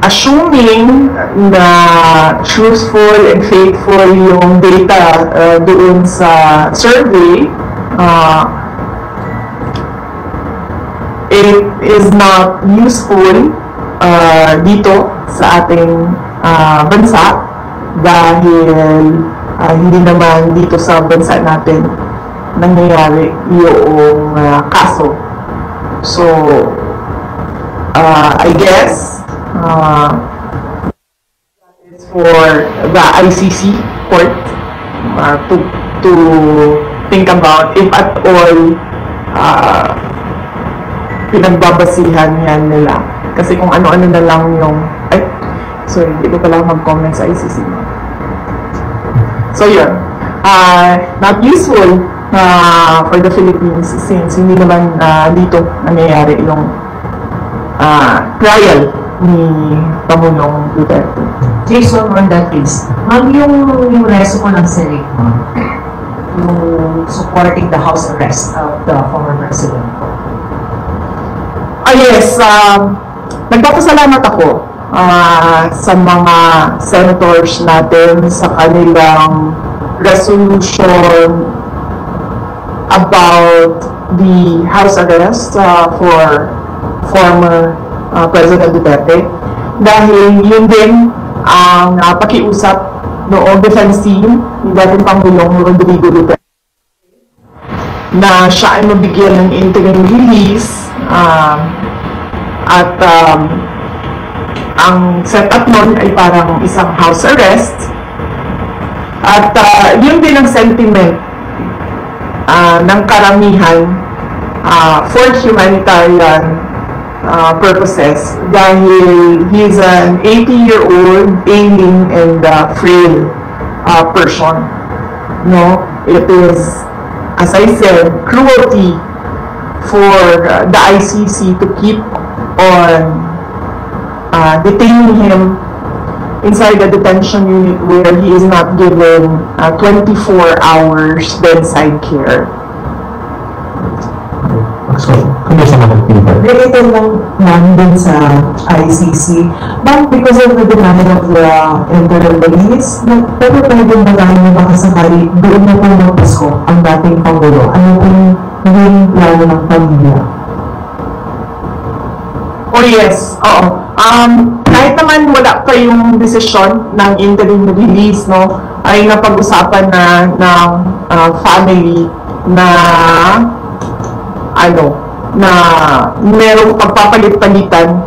Assuming na truthful and faithful yung data doon sa survey, it is not useful dito sa ating bansa dahil hindi naman dito sa bansa natin nangyayari yung kaso. So, I guess it's for the ICC court to think about if at all pinagbabasihan yan nila. Kasi kung ano-ano na lang yung... Ay, sorry, hindi ko pala mag-comment sa ICC. So, yun. Not useful for the Philippines since hindi naman dito nangyayari yung trial ni Pangulong Duterte. Jason, on that case, yung reso mo ng Senate mo, yung supporting the house arrest of the former president. Yes, nagpapasalamat ako sa mga senators natin sa kanilang resolution about the house arrest for former President Duterte dahil yun din ang pakiusap noong defense team ni dating Pangulong Rodrigo Duterte na siya ay mabigyan ng interim release at ang setup nun ay parang isang house arrest at yun din ang sentiment ng karamihan for humanitarian purposes dahil he's an 80-year-old ailing and frail person. No, it is, as I said, cruelty for the ICC to keep on detaining him inside the detention unit where he is not given 24 hours bedside care. So, kung sa mga people. Related lang din sa ICC, but because of the demand of the interim release, pero pwede ba tayo na baka sakali doon na pong magpasko ang dating Pangulo? Ano pong naging plano ng pamilya? Oh yes, oo. Kahit naman wala pa yung desisyon ng interim release, no, ay napag-usapan na ng family na na merong pagpapalit-palitan